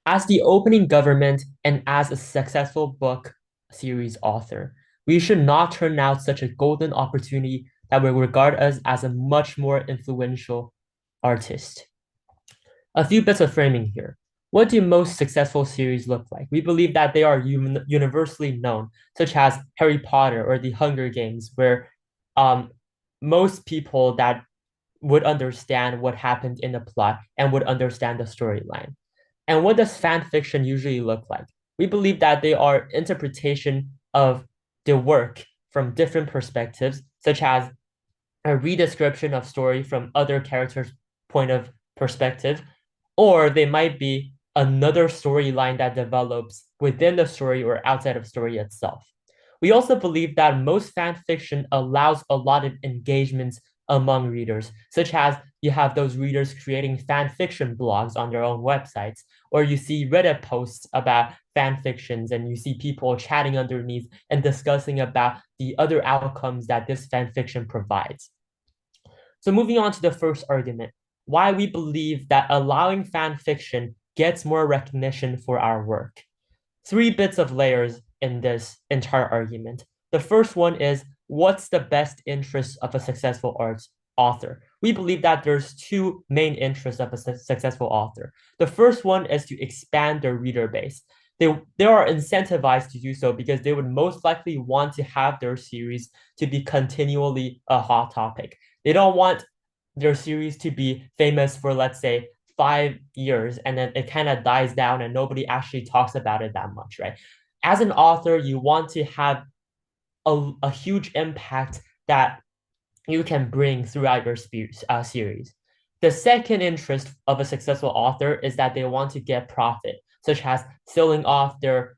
As the opening government and as a successful book series author, we should not turn out such a golden opportunity that will regard us as a much more influential artist. A few bits of framing here. What do most successful series look like? We believe that they are universally known, such as Harry Potter or The Hunger Games, where um, most people that would understand what happened in the plot and would understand the storyline. And what does fan fiction usually look like? We believe that they are interpretation of the work from different perspectives, such as a redescription of story from other characters' point of perspective, or they might be another storyline that develops within the story or outside of story itself. We also believe that most fan fiction allows a lot of engagements among readers, such as you have those readers creating fan fiction blogs on their own websites, or you see Reddit posts about fan fictions and you see people chatting underneath and discussing about the other outcomes that this fan fiction provides. So moving on to the first argument, why we believe that allowing fan fiction gets more recognition for our work. Three bits of layers in this entire argument. The first one is what's the best interest of a successful arts author? We believe that there's two main interests of a successful author. The first one is to expand their reader base. They are incentivized to do so because they would most likely want to have their series to be continually a hot topic. They don't want their series to be famous for, let's say, 5 years and then it kind of dies down and nobody actually talks about it that much, right? As an author, you want to have a huge impact that you can bring throughout your series. The second interest of a successful author is that they want to get profit, such as selling off their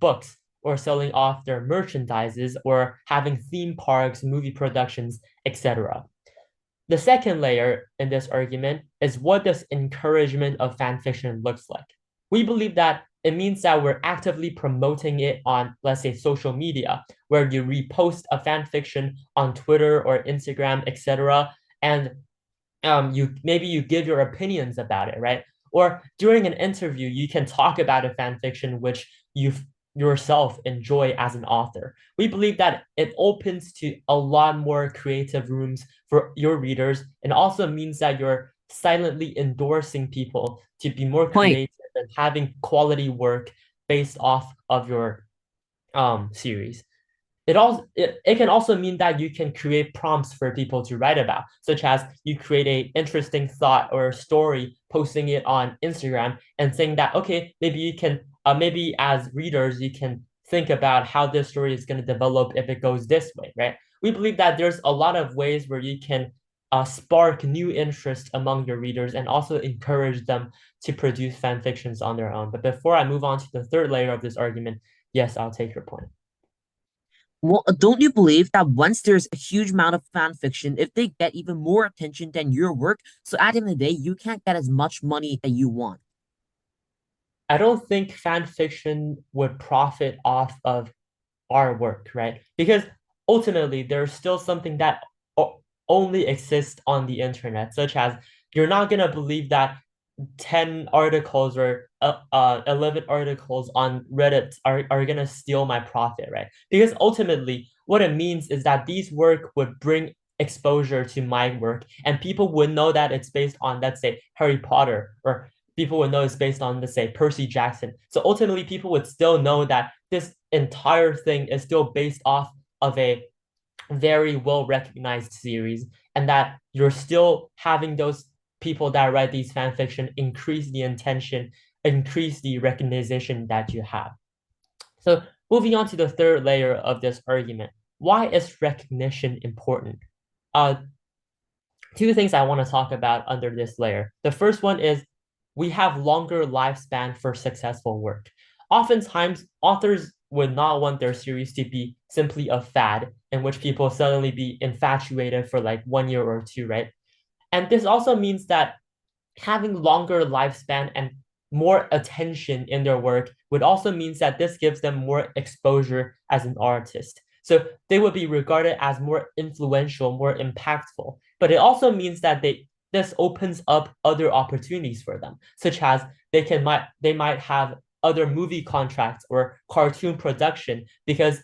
books or selling off their merchandises or having theme parks, movie productions, etc. The second layer in this argument is what does encouragement of fan fiction looks like. We believe that it means that we're actively promoting it on, let's say, social media, where you repost a fan fiction on Twitter or Instagram, etc., and you give your opinions about it, right? Or during an interview, you can talk about a fan fiction which you yourself enjoy as an author. We believe that it opens to a lot more creative rooms for your readers and also means that you're silently endorsing people to be more Point. creative and having quality work based off of your series. It can also mean that you can create prompts for people to write about, such as you create a interesting thought or story, posting it on Instagram and saying that, okay, maybe you can maybe as readers you can think about how this story is going to develop if it goes this way, right? We believe that there's a lot of ways where you can spark new interest among your readers and also encourage them to produce fan fictions on their own. But before I move on to the third layer of this argument, yes, I'll take your point. Well, don't you believe that once there's a huge amount of fan fiction, if they get even more attention than your work, so at the end of the day, you can't get as much money that you want? I don't think fan fiction would profit off of our work, right? Because ultimately, there's still something that only exists on the internet, such as you're not gonna believe that 10 articles or 11 articles on Reddit are gonna steal my profit, right? Because ultimately, what it means is that these work would bring exposure to my work, and people would know that it's based on, let's say, Harry Potter, or people would know it's based on, let's say, Percy Jackson. So ultimately, people would still know that this entire thing is still based off of a very well recognized series, and that you're still having those people that write these fan fiction increase the intention, increase the recognition that you have. So moving on to the third layer of this argument, why is recognition important? Uh, Two things I want to talk about under this layer. The first one is we have longer lifespan for successful work. Oftentimes, authors would not want their series to be simply a fad in which people suddenly be infatuated for like 1 year or two, right? And this also means that having longer lifespan and more attention in their work would also means that this gives them more exposure as an artist. So they would be regarded as more influential, more impactful. But it also means that this opens up other opportunities for them, such as they might have other movie contracts or cartoon production because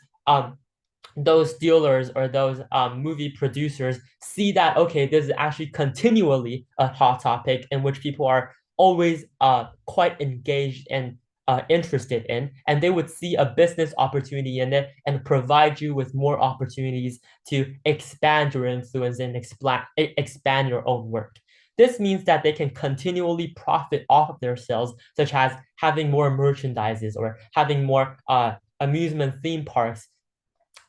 those dealers or those movie producers see that okay, this is actually continually a hot topic in which people are always quite engaged and interested in, and they would see a business opportunity in it and provide you with more opportunities to expand your influence and expand your own work. This means that they can continually profit off of their sales, such as having more merchandises or having more amusement theme parks,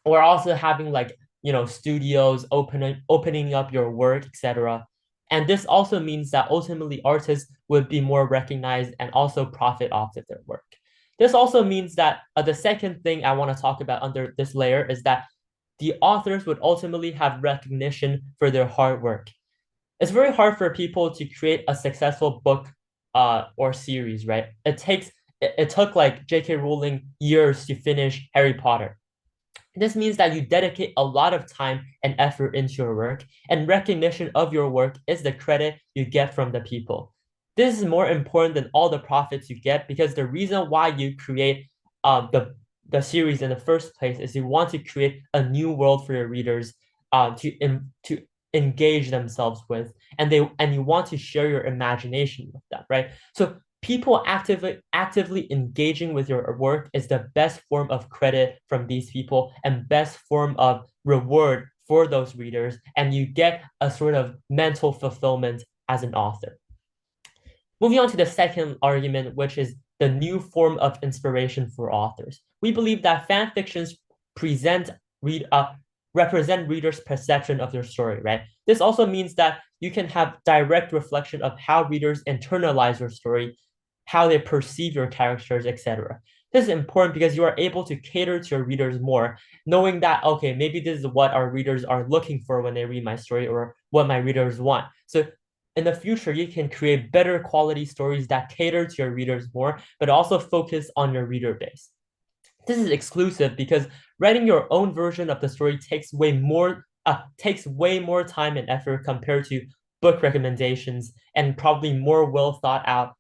or also having like studios opening up your work, etc. And this also means that ultimately artists would be more recognized and also profit off of their work. This also means that the second thing I want to talk about under this layer is that the authors would ultimately have recognition for their hard work. It's very hard for people to create a successful book or series, right? It took like J.K. Rowling years to finish Harry Potter. This means that you dedicate a lot of time and effort into your work, and recognition of your work is the credit you get from the people. This is more important than all the profits you get because the reason why you create the series in the first place is you want to create a new world for your readers to engage themselves with, and you want to share your imagination with them, right? So people actively engaging with your work is the best form of credit from these people and best form of reward for those readers, and you get a sort of mental fulfillment as an author. Moving on to the second argument, which is the new form of inspiration for authors. We believe that fan fictions present read represent readers' perception of their story, right? This also means that you can have direct reflection of how readers internalize your story, how they perceive your characters, etc. This is important because you are able to cater to your readers more, knowing that, okay, maybe this is what our readers are looking for when they read my story or what my readers want. So in the future, you can create better quality stories that cater to your readers more, but also focus on your reader base. This is exclusive because writing your own version of the story takes way more time and effort compared to book recommendations and probably more well thought out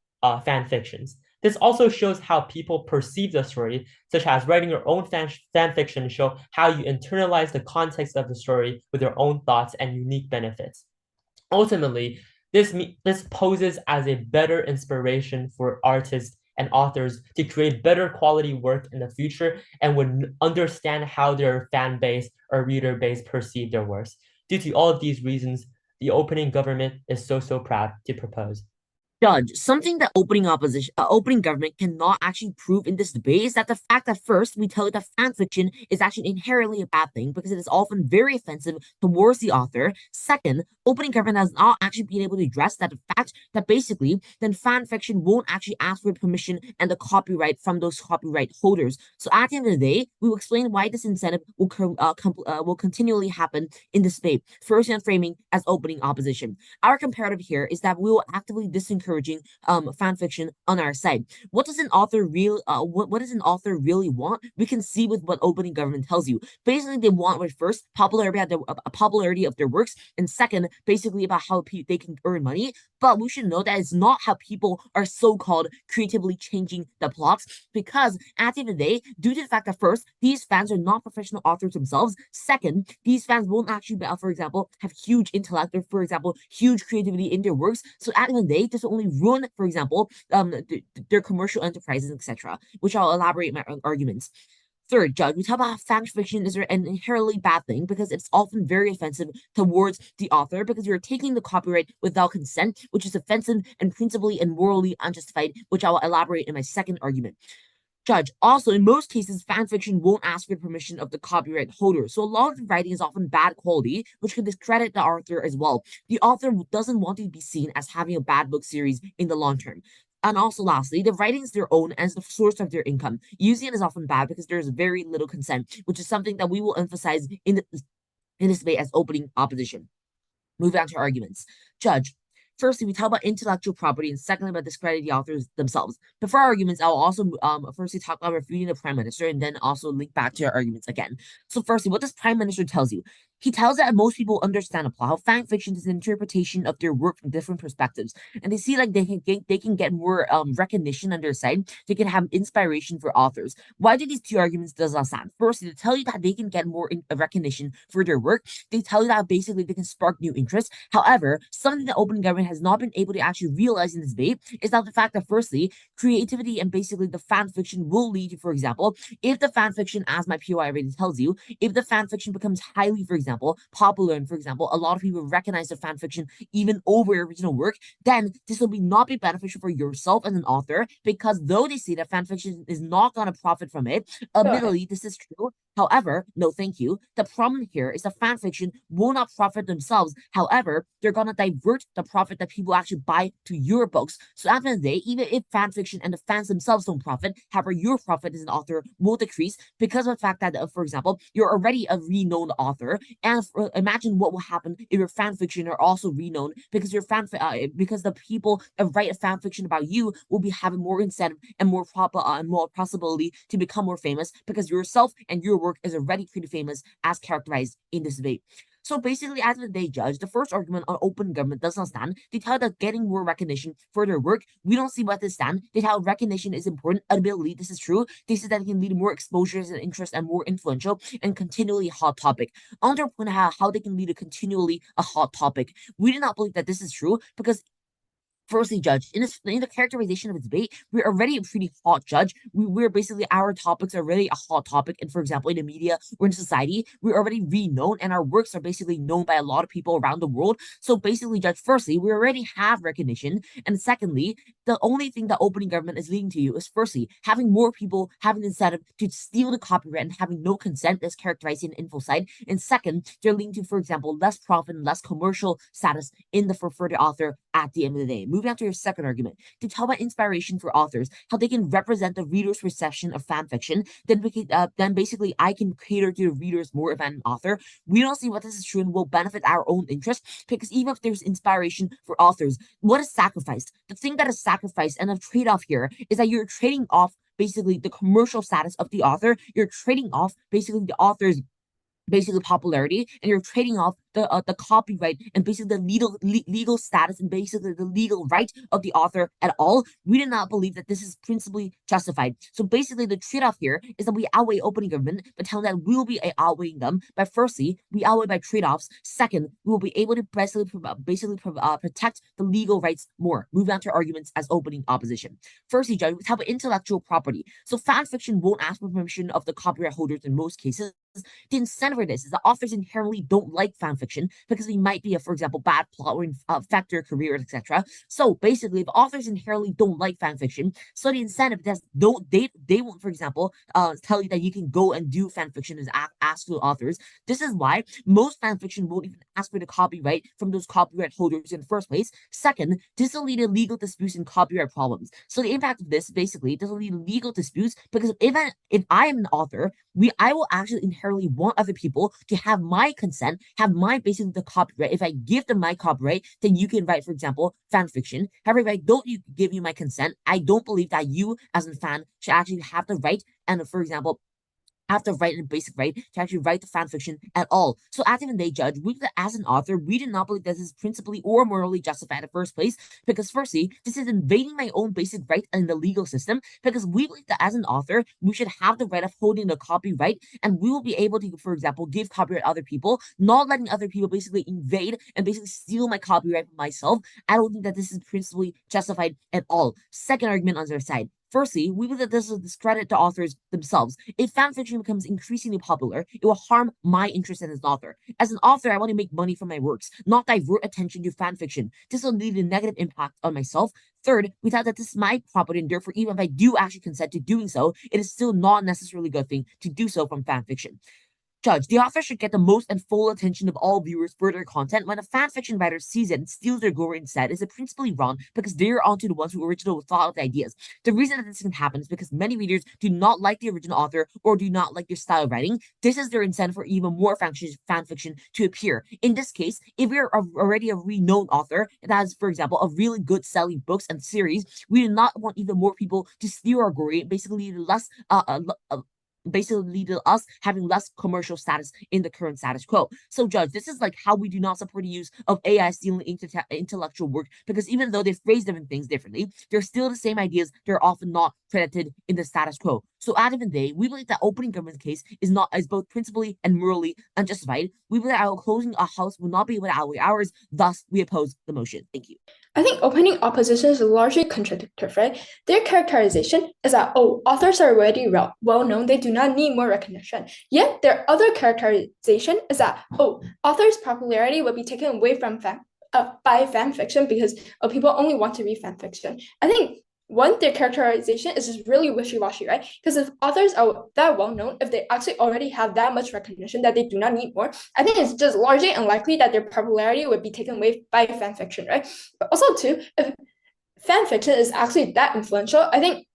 fan fictions. This also shows how people perceive the story, such as writing your own fan fiction show how you internalize the context of the story with your own thoughts and unique benefits. Ultimately, this poses as a better inspiration for artists and authors to create better quality work in the future and would understand how their fan base or reader base perceive their works. Due to all of these reasons, the opening government is so proud to propose. Judge, something that opening government cannot actually prove in this debate is that the fact that first we tell you that fan fiction is actually inherently a bad thing because it is often very offensive towards the author. Second, opening government has not actually been able to address that fact that basically then fan fiction won't actually ask for permission and the copyright from those copyright holders. So at the end of the day, we will explain why this incentive will continually happen in this debate. First, and framing as opening opposition. Our comparative here is that we will actively disencouraging fan fiction on our side. What does an author what does an author really want? We can see with what opening government tells you. Basically, they want with first popularity of their works, and second, basically about how they can earn money. But we should know that it's not how people are so-called creatively changing the plots, because at the end of the day, due to the fact that first, these fans are not professional authors themselves. Second, these fans won't actually, for example, have huge intellect or, for example, huge creativity in their works. So at the end of the day, this will only ruin, for example, their commercial enterprises, etc., which I'll elaborate my arguments. Third, Judge, we talk about how fan fiction is an inherently bad thing because it's often very offensive towards the author because you're taking the copyright without consent, which is offensive and principally and morally unjustified, which I will elaborate in my second argument. Judge, also, in most cases, fan fiction won't ask for permission of the copyright holder, so a lot of the writing is often bad quality, which can discredit the author as well. The author doesn't want to be seen as having a bad book series in the long term. And also, lastly, the writing is their own and is the source of their income. Using it is often bad because there's very little consent, which is something that we will emphasize in this debate as opening opposition. Move on to arguments. Judge, firstly, we talk about intellectual property, and secondly, about discrediting the authors themselves. Before our arguments, I will also firstly talk about refuting the prime minister, and then also link back to our arguments again. So, firstly, what this prime minister tells you. He tells that most people understand a plot, how fan fiction is an interpretation of their work from different perspectives, and they see like they can get more recognition on their side. They can have inspiration for authors. Why do these two arguments does not stand? First, they tell you that they can get more recognition for their work. They tell you that basically they can spark new interest. However, something that open government has not been able to actually realize in this debate is that the fact that firstly, creativity and basically the fan fiction will lead to, for example, if the fan fiction, as my POI already tells you, if the fan fiction becomes highly, for example, popular, and for example, a lot of people recognize the fan fiction even over original work, then this will not be beneficial for yourself as an author because though they see that fan fiction is not going to profit from it, admittedly, this is true. However, no, thank you. The problem here is that fan fiction will not profit themselves. However, they're gonna divert the profit that people actually buy to your books. So at the end of the day, even if fan fiction and the fans themselves don't profit, however, your profit as an author will decrease because of the fact that, for example, you're already a renowned author, and imagine what will happen if your fan fiction are also renowned because because the people that write a fan fiction about you will be having more incentive and more and more possibility to become more famous because yourself and your work is already pretty famous as characterized in this debate. So basically, as the day judge, the first argument on open government does not stand. They tell that getting more recognition for their work, we don't see what this stand. They tell recognition is important. Admittedly, this is true. They say that it can lead to more exposures and interest and more influential and continually hot topic. On their point how they can lead to continually a hot topic, we do not believe that this is true because firstly, judge in the characterization of the debate, we're already a pretty hot judge. We're basically our topics are already a hot topic, and for example, in the media or in society, we're already renowned, and our works are basically known by a lot of people around the world. So basically, judge, firstly, we already have recognition, and secondly, the only thing that opening government is leading to you is firstly having more people having incentive to steal the copyright and having no consent as characterized in info side, and second, they're leading to, for example, less profit and less commercial status in the for the author at the end of the day. Moving on to your second argument, to tell about inspiration for authors, how they can represent the reader's perception of fan fiction, then basically I can cater to the readers more if I'm an author. We don't see what this is true and will benefit our own interest because even if there's inspiration for authors, what is sacrificed? The thing that is sacrificed and a trade-off here is that you're trading off basically the commercial status of the author. You're trading off basically the author's basically popularity, and you're trading off the copyright and basically the legal status and basically the legal right of the author at all. We do not believe that this is principally justified. So basically, the trade-off here is that we outweigh opening government, but telling that we will be outweighing them by firstly we outweigh by trade-offs. Second, we will be able to protect the legal rights more. Move on to arguments as opening opposition. Firstly, judge, we talk about intellectual property. So fan fiction won't ask for permission of the copyright holders in most cases. The incentive for this is that authors inherently don't like fan fiction because they might be a, for example, bad plot or affect their careers, etc. So basically, if authors inherently don't like fan fiction, so the incentive that's don't they won't, for example, tell you that you can go and do fan fiction as ask to authors. This is why most fan fiction won't even ask for the copyright from those copyright holders in the first place. Second, this will lead to legal disputes and copyright problems. So the impact of this basically this will lead to legal disputes because if I am an author, I will actually inherently want other people to have my consent, have my basically the copyright. If I give them my copyright, then you can write, for example, fan fiction. However, if I don't give you my consent, I don't believe that you as a fan should actually have the right and, for example, have to write a basic right to actually write the fan fiction at all. So at the end of the day, judge, we as an author, we did not believe this is principally or morally justified in the first place, because firstly, this is invading my own basic right in the legal system, because we believe that as an author, we should have the right of holding the copyright, and we will be able to, for example, give copyright to other people, not letting other people basically invade and basically steal my copyright from myself. I don't think that this is principally justified at all. Second argument on their side. Firstly, we believe that this is a discredit to authors themselves. If fan fiction becomes increasingly popular, it will harm my interest as an author. As an author, I want to make money from my works, not divert attention to fan fiction. This will lead to negative impact on myself. Third, we thought that this is my property, and therefore, even if I do actually consent to doing so, it is still not necessarily a good thing to do so from fan fiction. Judge, the author should get the most and full attention of all viewers for their content. When a fan fiction writer sees it and steals their glory instead, is it principally wrong because they're onto the ones who originally thought of the ideas. The reason that this can happen is because many readers do not like the original author or do not like their style of writing. This is their incentive for even more fan fiction to appear. In this case, if we're already a renowned author that has, for example, a really good selling books and series, we do not want even more people to steal our glory, basically less basically lead to us having less commercial status in the current status quo. So, Judge, this is like how we do not support the use of AI stealing intellectual work, because even though they phrase different things differently, they're still the same ideas. They're often not credited in the status quo. So, at the end of the day, we believe that opening government's case is both principally and morally unjustified. We believe that our closing a house will not be without hours. Thus, we oppose the motion. Thank you. I think opening opposition is largely contradictory, right? Their characterization is that, authors are already well known, they do not need more recognition. Yet their other characterization is that, authors' popularity will be taken away from by fan fiction because people only want to read fan fiction. I think their characterization is just really wishy-washy, right? Because if authors are that well known, if they actually already have that much recognition that they do not need more, I think it's just largely unlikely that their popularity would be taken away by fan fiction, right? But also too, if fan fiction is actually that influential, I think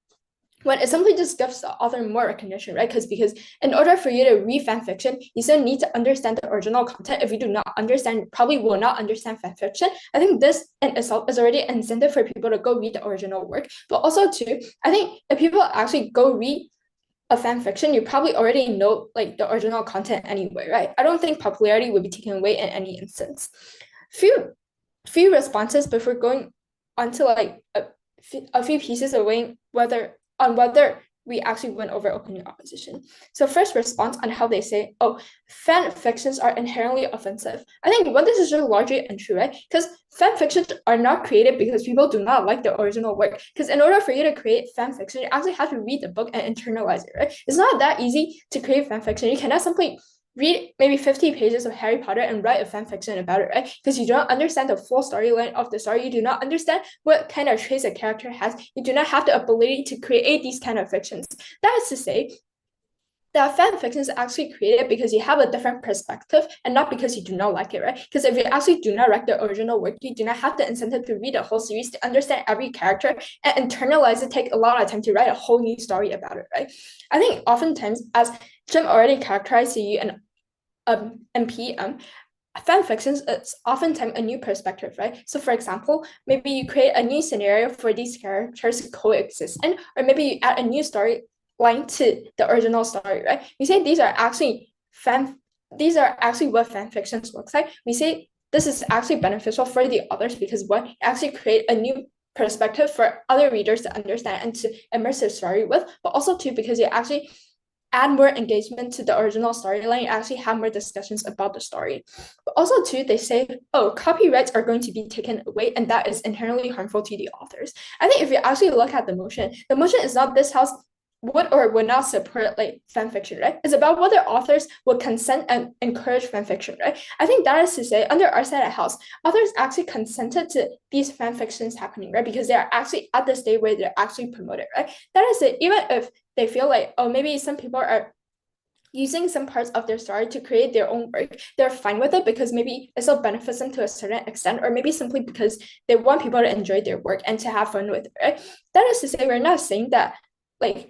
when it simply just gives the author more recognition, right? Because in order for you to read fan fiction, you still need to understand the original content. If you do not understand, you probably will not understand fan fiction. I think this in itself is already an incentive for people to go read the original work. But also too, I think if people actually go read a fan fiction, you probably already know like the original content anyway, right? I don't think popularity would be taken away in any instance. Few responses before going on to like a few pieces of weighing whether we actually went over opening opposition. So first response on how they say, fan fictions are inherently offensive. I think this is just largely untrue, right? Because fan fictions are not created because people do not like the original work. Because in order for you to create fan fiction, you actually have to read the book and internalize it, right? It's not that easy to create fan fiction. You cannot simply read maybe 50 pages of Harry Potter and write a fan fiction about it, right? Because you don't understand the full storyline of the story. You do not understand what kind of traits a character has. You do not have the ability to create these kind of fictions. That is to say, that fan fiction is actually created because you have a different perspective and not because you do not like it, right? Because if you actually do not like the original work, you do not have the incentive to read the whole series, to understand every character and internalize it, take a lot of time to write a whole new story about it, right? I think oftentimes, as Jim already characterized to you and PM, fan fictions is oftentimes a new perspective, right? So for example, maybe you create a new scenario for these characters to coexist in, or maybe you add a new story line to the original story, right? We say these are actually what fan fictions looks like. We say this is actually beneficial for the authors because actually create a new perspective for other readers to understand and to immerse their story with, but also too because you actually add more engagement to the original storyline, you actually have more discussions about the story. But also too, they say, copyrights are going to be taken away, and that is inherently harmful to the authors. I think if you actually look at the motion is not this house would or would not support like fan fiction, right? It's about whether authors will consent and encourage fan fiction, right? I think that is to say, under our side of house, authors actually consented to these fan fictions happening, right? Because they are actually at the stage where they're actually promoted, right? That is it. Even if they feel like, maybe some people are using some parts of their story to create their own work, they're fine with it because maybe it still benefits them to a certain extent, or maybe simply because they want people to enjoy their work and to have fun with it, right? That is to say, we're not saying that like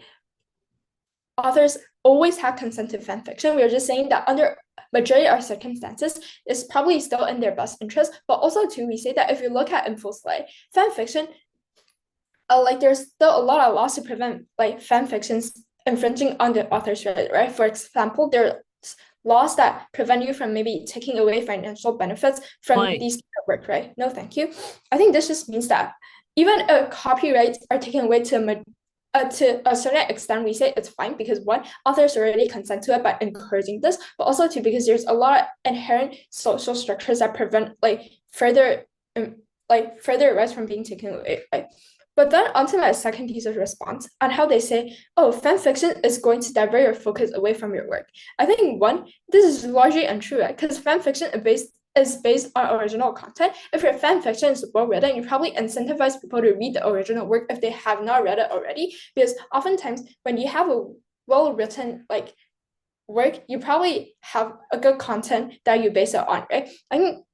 authors always have consent to fan fiction. We're just saying that under majority of circumstances, it's probably still in their best interest. But also too, we say that if you look at InfoSlay, fan fiction, there's still a lot of laws to prevent like fan fictions infringing on the author's right? For example, there's laws that prevent you from maybe taking away financial benefits from these kind of work, right? No, thank you. I think this just means that even if copyrights are taken away to a certain extent, we say it's fine because one, authors already consent to it by encouraging this, but also two, because there's a lot of inherent social structures that prevent further rights from being taken away, right? But then onto my second piece of response on how they say, fan fiction is going to divert your focus away from your work. I think one, this is largely untrue, right? Because fan fiction is based on original content. If your fan fiction is well written, you probably incentivize people to read the original work if they have not read it already. Because oftentimes when you have a well-written work, you probably have a good content that you base it on, right? I think.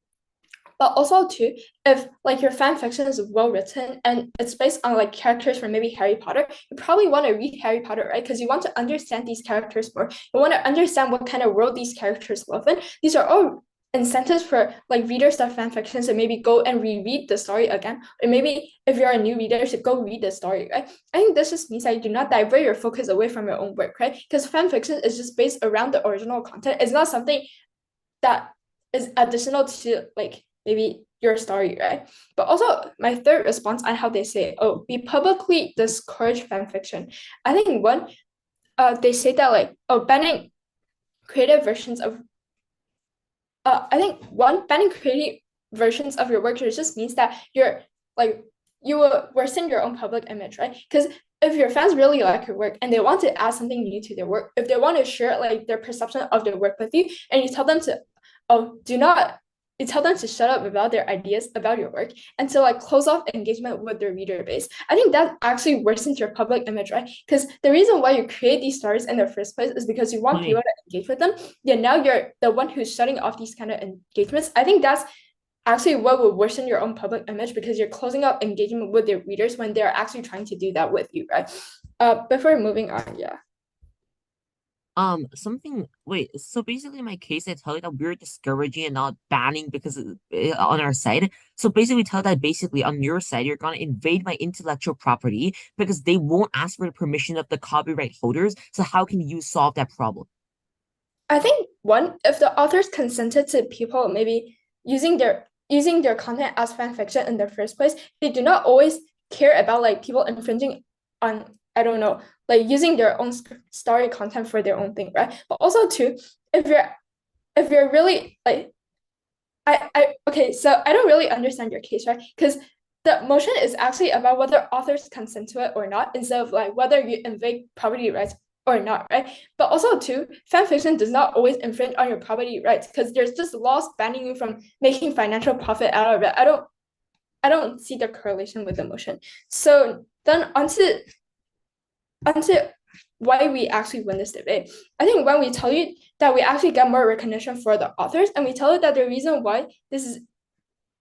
But also too, if your fan fiction is well written and it's based on characters from maybe Harry Potter, you probably want to read Harry Potter, right? Because you want to understand these characters more. You want to understand what kind of world these characters live in. These are all incentives for like readers of fan fiction to maybe go and reread the story again, or maybe if you're a new reader to go read the story, right? I think this just means that you do not divert your focus away from your own work, right? Because fan fiction is just based around the original content. It's not something that is additional to like maybe your story, right? But also my third response on how they say, oh, we publicly discourage fan fiction. I think one, they say that like, oh, banning creative versions of I think one, banning creative versions of your work just means that you're like you will worsen your own public image, right? Because if your fans really like your work and they want to add something new to their work, if they want to share like their perception of their work with you, and you tell them to, oh, do not, you tell them to shut up about their ideas about your work and to like close off engagement with their reader base. I think that actually worsens your public image, right? Because the reason why you create these stories in the first place is because you want people to engage with them. Yeah, now you're the one who's shutting off these kind of engagements. I think that's actually what will worsen your own public image because you're closing up engagement with your readers when they're actually trying to do that with you, right? Before moving on, yeah. Wait, so basically in my case, I tell you that we're discouraging and not banning because on our side. So basically, we tell that basically on your side, you're gonna invade my intellectual property because they won't ask for the permission of the copyright holders. So how can you solve that problem? I think one, if the authors consented to people maybe using their content as fan fiction in the first place, they do not always care about like people infringing on, I don't know, like using their own story content for their own thing, right? But also too, if you're really like I okay, so I don't really understand your case, right? Because the motion is actually about whether authors consent to it or not, instead of like whether you invade property rights or not, right? But also too, fan fiction does not always infringe on your property rights because there's just laws banning you from making financial profit out of it. I don't see the correlation with the motion. So then onto why we actually win this debate. I think when we tell you that we actually get more recognition for the authors, and we tell you that the reason why this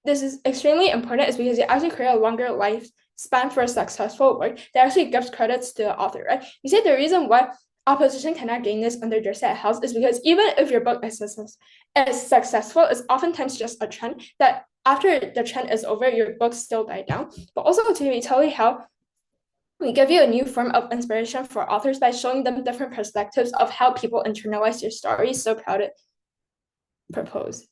is extremely important is because you actually create a longer lifespan for a successful work that actually gives credits to the author, right? You say the reason why opposition cannot gain this under their set house is because even if your book is successful, it's oftentimes just a trend that after the trend is over, your book still die down. But also to be tell you how we give you a new form of inspiration for authors by showing them different perspectives of how people internalize your stories. So proud to propose.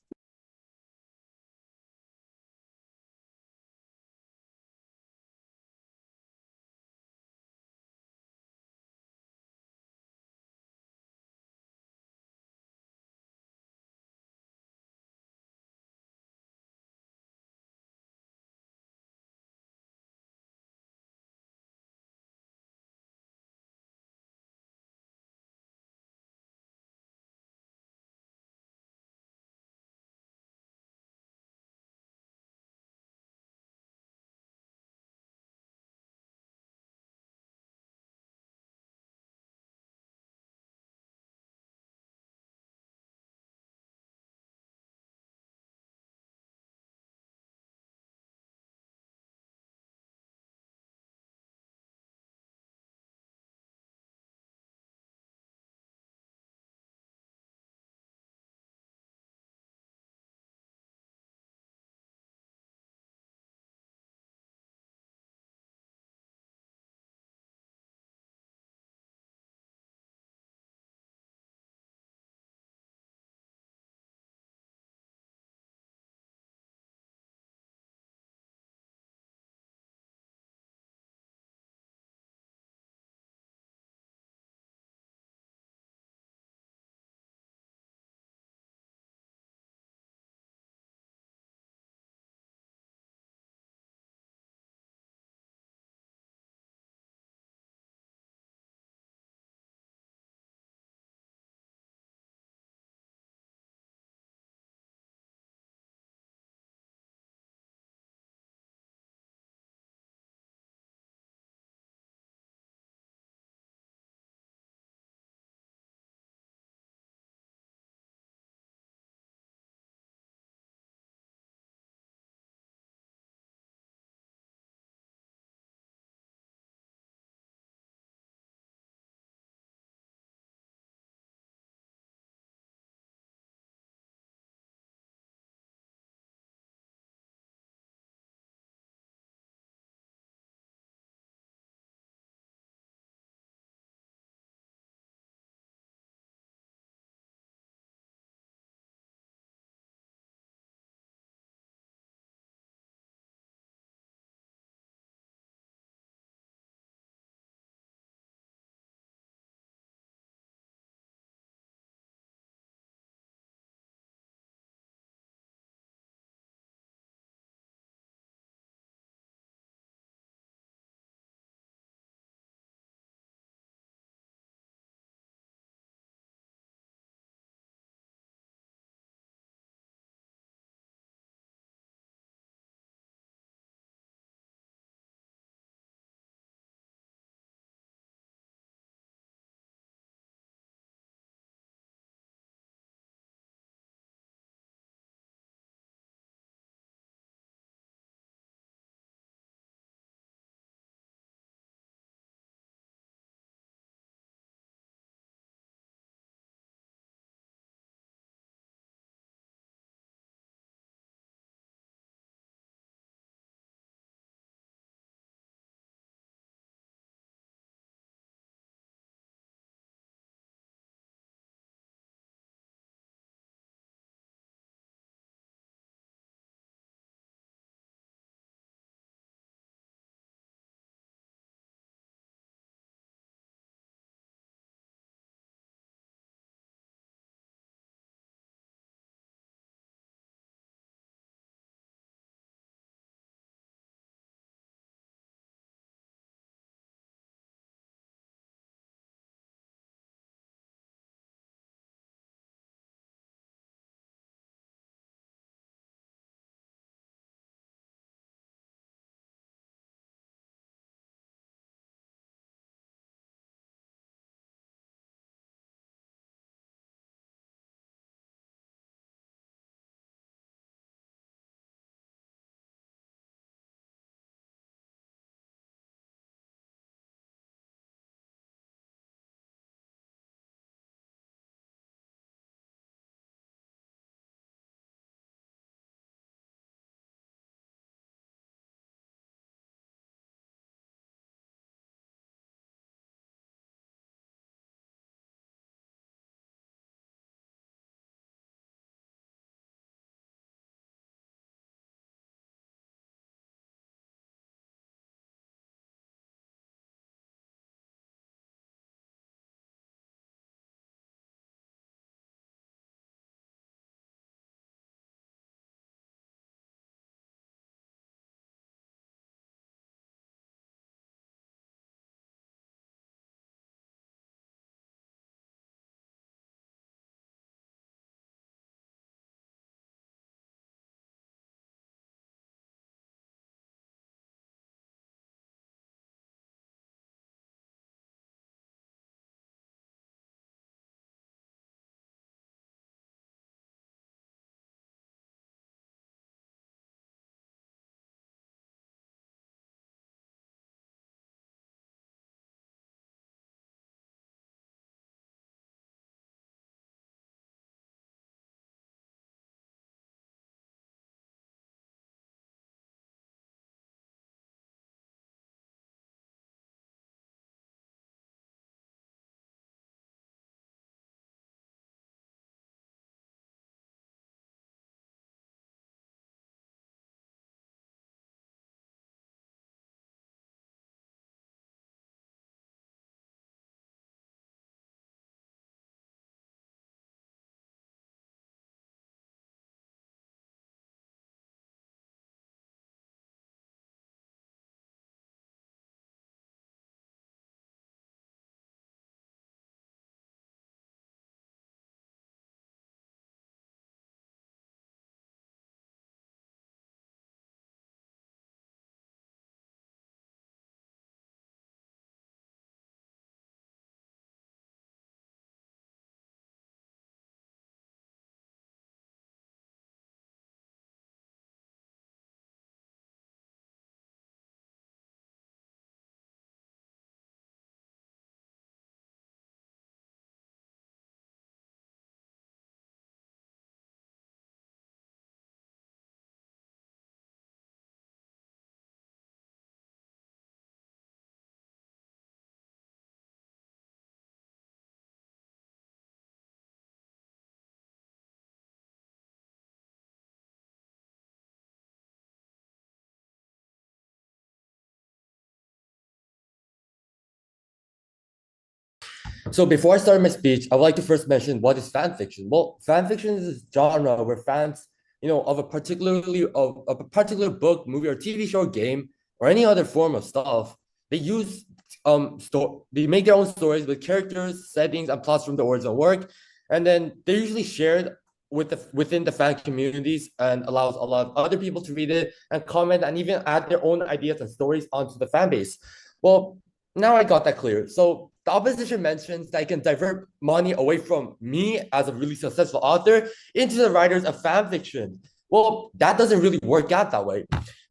So before I start my speech, I would like to first mention what is fan fiction. Well, fan fiction is a genre where fans, of a particular book, movie, or TV show, or game, or any other form of stuff, they use they make their own stories with characters, settings, and plots from the original work, and then they're usually shared within the fan communities and allows a lot of other people to read it and comment and even add their own ideas and stories onto the fan base. Well, now I got that clear. So the opposition mentions that it can divert money away from me as a really successful author into the writers of fan fiction. Well, that doesn't really work out that way.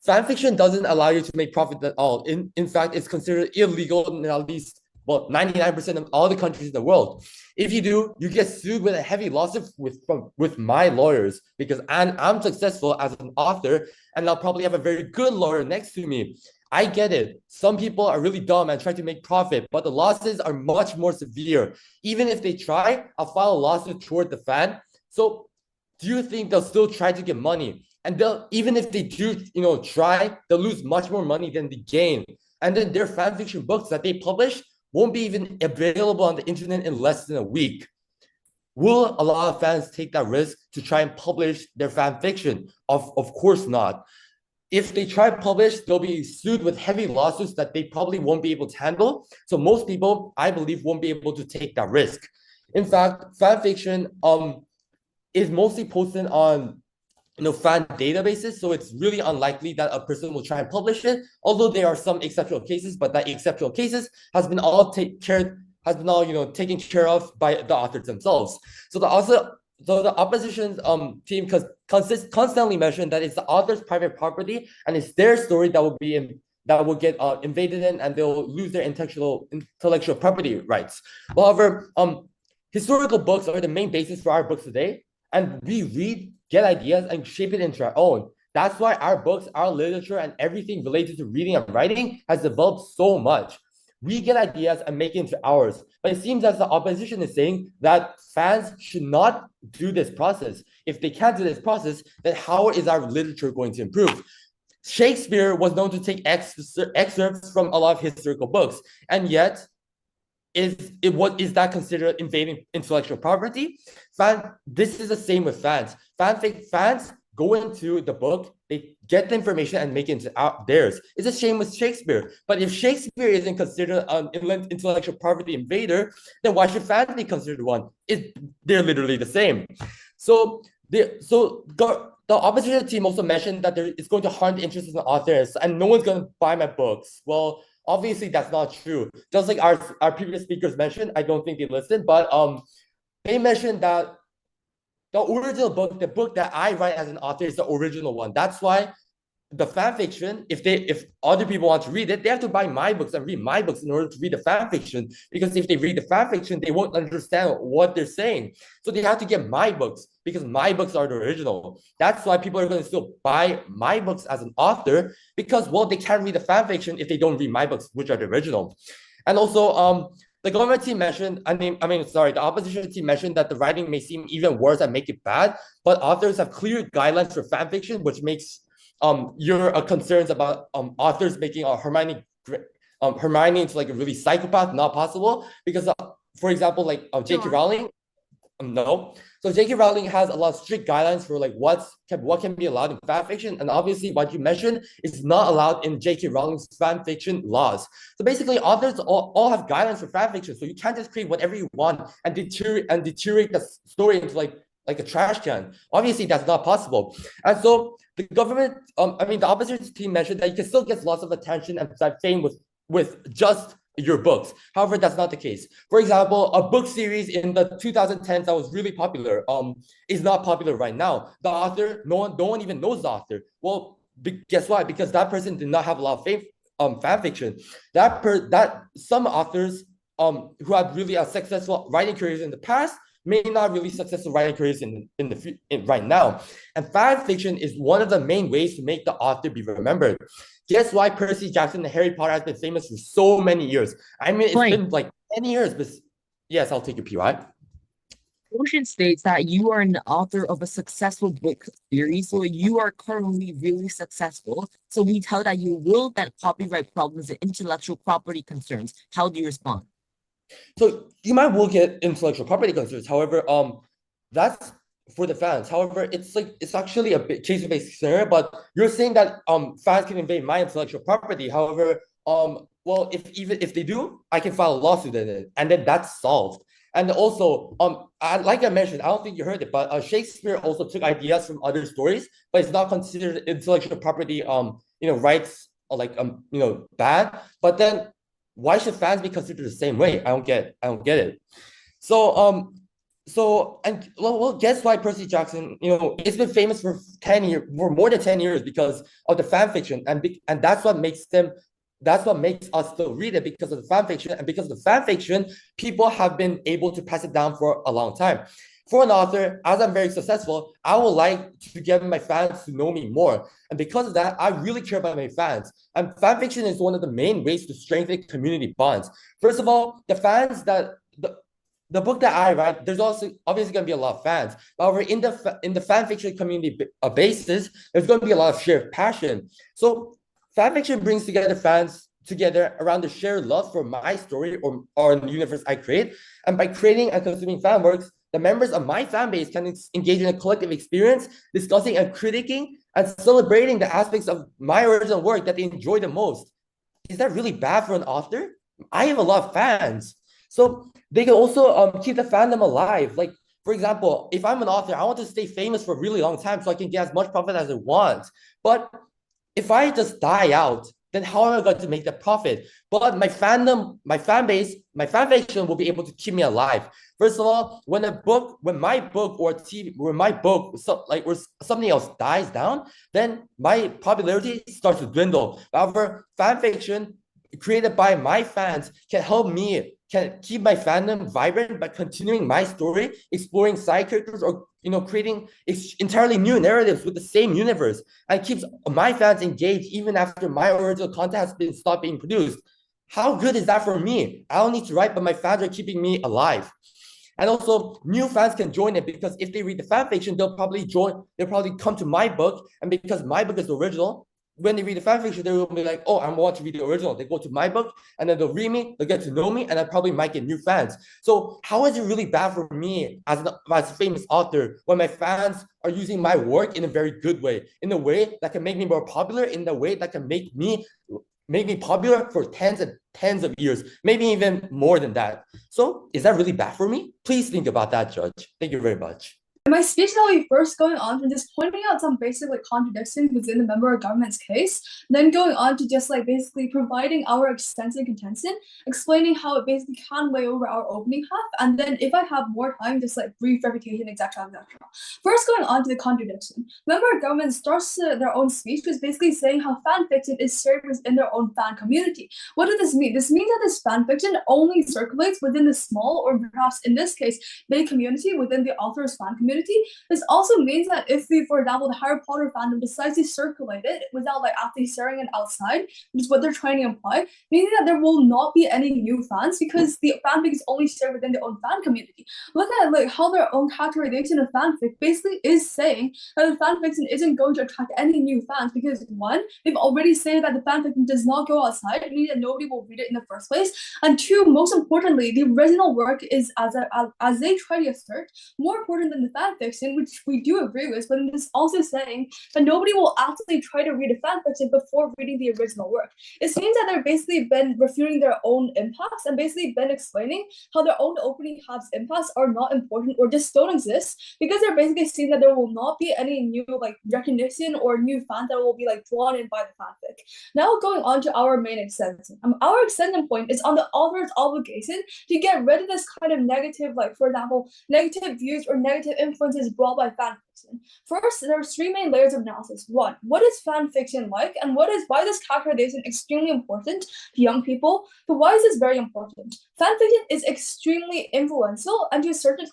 Fan fiction doesn't allow you to make profit at all. In fact, it's considered illegal in at least 99% of all the countries in the world. If you do, you get sued with a heavy lawsuit with my lawyers because I'm successful as an author and I'll probably have a very good lawyer next to me. I get it. Some people are really dumb and try to make profit, but the losses are much more severe. Even if they try, I'll file a lawsuit toward the fan. So do you think they'll still try to get money? And even if they do, try, they'll lose much more money than they gain. And then their fan fiction books that they publish won't be even available on the internet in less than a week. Will a lot of fans take that risk to try and publish their fan fiction? Of course not. If they try to publish, they'll be sued with heavy lawsuits that they probably won't be able to handle. So most people, I believe, won't be able to take that risk. In fact, fan fiction is mostly posted on fan databases, so it's really unlikely that a person will try and publish it. Although there are some exceptional cases, but that exceptional cases has been all taken care of by the authors themselves. So the opposition team constantly mentioned that it's the author's private property and it's their story that will get invaded in and they'll lose their intellectual property rights. However, historical books are the main basis for our books today, and we read, get ideas, and shape it into our own. That's why our books, our literature, and everything related to reading and writing has developed so much. We get ideas and make it into ours. But it seems as the opposition is saying that fans should not do this process. If they can't do this process, then how is our literature going to improve? Shakespeare was known to take excerpts from a lot of historical books, and yet, is that considered invading intellectual property? This is the same with fans. Fans go into the book, they get the information and make it into theirs. It's the same with Shakespeare. But if Shakespeare isn't considered an intellectual property invader, then why should fans be considered one? They're literally the same. So the opposition team also mentioned that it's going to harm the interests of the authors and no one's going to buy my books. Well, obviously that's not true. Just like our previous speakers mentioned, I don't think they listened, but they mentioned that the original book, the book that I write as an author, is the original one. That's why the fan fiction, if other people want to read it, they have to buy my books and read my books in order to read the fan fiction. Because if they read the fan fiction, they won't understand what they're saying. So they have to get my books because my books are the original. That's why people are going to still buy my books as an author because, well, they can't read the fan fiction if they don't read my books, which are the original. And also, the government team mentioned, the opposition team mentioned that the writing may seem even worse and make it bad, but authors have clear guidelines for fan fiction, which makes your concerns about authors making Hermione into like a really psychopath not possible because, for example, like J.K. Rowling. No. So J.K. Rowling has a lot of strict guidelines for like what can be allowed in fan fiction, and obviously what you mentioned is not allowed in J.K. Rowling's fan fiction laws. So basically, authors all have guidelines for fan fiction, so you can't just create whatever you want and deteriorate the story into like a trash can. Obviously, that's not possible. And so the government, the opposition team mentioned that you can still get lots of attention and fame with just your books. However, that's not the case. For example, a book series in the 2010s that was really popular is not popular right now. The author, no one even knows the author. Well, guess why? Because that person did not have a lot of fan fiction. That some authors who had really a successful writing careers in the past may not really successful writing careers in right now. And fan fiction is one of the main ways to make the author be remembered. Guess why Percy Jackson and Harry Potter has been famous for so many years? It's been like 10 years, but yes, I'll take a PY. Ocean states that you are an author of a successful book series, so you are currently really successful. So we tell that you will get copyright problems and intellectual property concerns. How do you respond? So you might will get intellectual property concerns. However, that's for the fans. However, it's actually a bit case-based scenario. But you're saying that fans can invade my intellectual property. However, well, if they do, I can file a lawsuit in it, and then that's solved. And also, like I mentioned, I don't think you heard it, but Shakespeare also took ideas from other stories, but it's not considered intellectual property, rights or like bad. But then why should fans be considered the same way? I don't get it. So and well, guess why Percy Jackson, it's been famous for 10 years, for more than 10 years because of the fan fiction, and that's what makes us still read it because of the fan fiction, and because of the fan fiction, people have been able to pass it down for a long time. For an author, as I'm very successful, I would like to get my fans to know me more. And because of that, I really care about my fans. And fan fiction is one of the main ways to strengthen community bonds. First of all, the book that I write, there's also obviously going to be a lot of fans. However, in the fan fiction community basis, there's going to be a lot of shared passion. So fan fiction brings together fans together around the shared love for my story or the universe I create. And by creating and consuming fan works, the members of my fan base can engage in a collective experience, discussing and critiquing and celebrating the aspects of my original work that they enjoy the most. Is that really bad for an author? I have a lot of fans. So they can also keep the fandom alive. Like, for example, if I'm an author, I want to stay famous for a really long time so I can get as much profit as I want. But if I just die out, then how am I going to make the profit? But my fandom, my fan base, my fan fiction will be able to keep me alive. First of all, when my book or TV, or my book, or something else dies down, then my popularity starts to dwindle. However, fan fiction created by my fans can keep my fandom vibrant by continuing my story, exploring side characters, or creating entirely new narratives with the same universe, and keeps my fans engaged even after my original content has been stopped being produced. How good is that for me? I don't need to write, but my fans are keeping me alive. And also, new fans can join it because if they read the fan fiction, they'll probably come to my book, and because my book is original, when they read the fan fiction, they will be like, oh, I want to read the original. They go to my book, and then they'll read me, they'll get to know me, and I probably might get new fans. So how is it really bad for me as a famous author when my fans are using my work in a very good way, in a way that can make me more popular, in a way that can make me popular for tens of years, maybe even more than that. So is that really bad for me? Please think about that, Judge. Thank you very much. In my speech that we first going on to just pointing out some basic contradictions within the member of government's case, then going on to just basically providing our extensive contention, explaining how it basically can weigh over our opening half, and then if I have more time, just brief refutation, etc. First going on to the contradiction. Member of government starts their own speech with basically saying how fan fiction is served within their own fan community. What does this mean? This means that this fan fiction only circulates within the small, or perhaps in this case, big community within the author's fan community. This also means that if we, for example, the Harry Potter fandom decides to circulate it without actually sharing it outside, which is what they're trying to imply, meaning that there will not be any new fans because the fanfic is only shared within their own fan community. Look at how their own categorization of fanfic basically is saying that the fanfiction isn't going to attract any new fans because one, they've already said that the fanfiction does not go outside, meaning that nobody will read it in the first place, and two, most importantly, the original work is, as they try to assert, more important than the fan fiction, which we do agree with, but it is also saying that nobody will actually try to read a fan fiction before reading the original work. It seems that they've basically been refuting their own impacts and basically been explaining how their own opening halves impacts are not important or just don't exist because they're basically saying that there will not be any new recognition or new fans that will be drawn in by the fanfic. Now going on to our main extension. Our extension point is on the author's obligation to get rid of this kind of negative, for example, negative views or negative influences brought by fan fiction. First, there's three main layers of analysis. One, what is fan fiction like, and why is this categorization extremely important to young people? So why is this very important? Fan fiction is extremely influential, and to a certain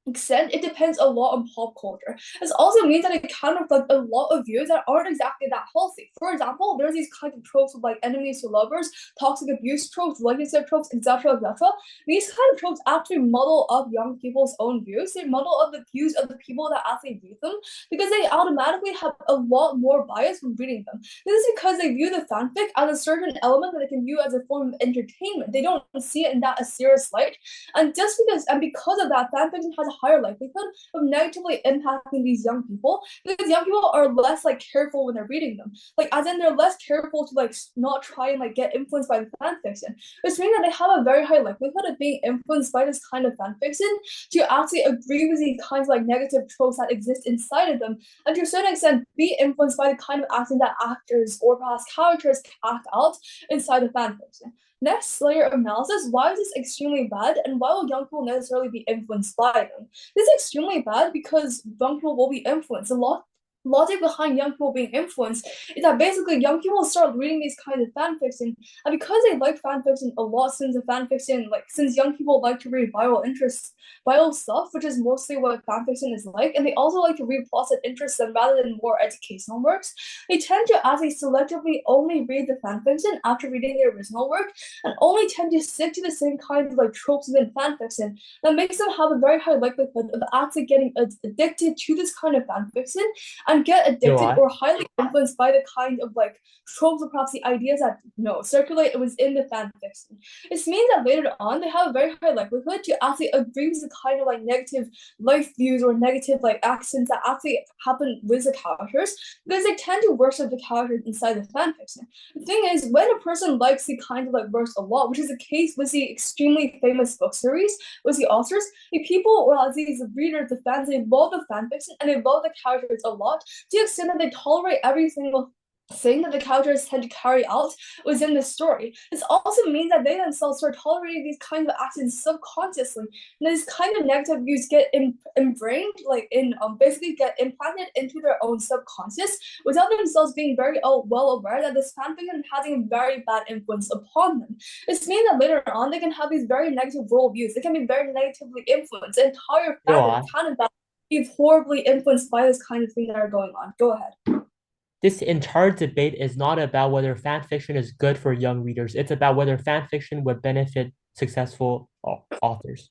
extent, it depends a lot on pop culture. This also means that it can reflect a lot of views that aren't exactly that healthy. For example, there's these kinds of tropes of like enemies to lovers, toxic abuse tropes, relationship tropes, etc., etc. These kind of tropes actually muddle up young people's own views. They muddle up the views of the people that actually read them because they automatically have a lot more bias when reading them. This is because they view the fanfic as a certain element that they can view as a form of entertainment. They don't see it in that a serious light. And because of that, fanfiction has a higher likelihood of negatively impacting these young people because young people are less like careful when they're reading them. Like as in they're less careful to like not try and like get influenced by the fanfiction. Which means that they have a very high likelihood of being influenced by this kind of fanfiction to actually agree with these kinds of like negative tropes that exist inside of them, and to a certain extent be influenced by the kind of acting that actors or perhaps characters act out inside the fanfiction. Next layer of analysis, why is this extremely bad and why will young people necessarily be influenced by them? This is extremely bad because young people will be influenced. Logic behind young people being influenced is that basically young people start reading these kinds of fanfiction, and because they like fanfiction a lot since young people like to read viral stuff, which is mostly what fanfiction is like, and they also like to read plots that interest them rather than more educational works, they tend to actually selectively only read the fanfiction after reading the original work, and only tend to stick to the same kinds of like tropes within fanfiction that makes them have a very high likelihood of actually getting addicted to this kind of fanfiction and get addicted or highly influenced by the kind of like tropes or perhaps the ideas that circulate within the fan fiction. This means that later on they have a very high likelihood to actually agree with the kind of like negative life views or negative like actions that actually happen with the characters because they tend to worship the characters inside the fan fiction. The thing is, when a person likes the kind of like verse a lot, which is the case with the extremely famous book series with the authors, the people or as these readers, the fans, they love the fan fiction and they love the characters a lot to the extent that they tolerate every single thing that the characters tend to carry out within the story. This also means that they themselves start tolerating these kinds of actions subconsciously, and these kind of negative views get ingrained, basically get implanted into their own subconscious without themselves being very well aware that this fanfiction is having a very bad influence upon them. This means that later on they can have these very negative worldviews. They can be very negatively influenced. The entire fandom can be horribly influenced by this kind of thing that are going on. Go ahead. This entire debate is not about whether fan fiction is good for young readers. It's about whether fan fiction would benefit successful authors.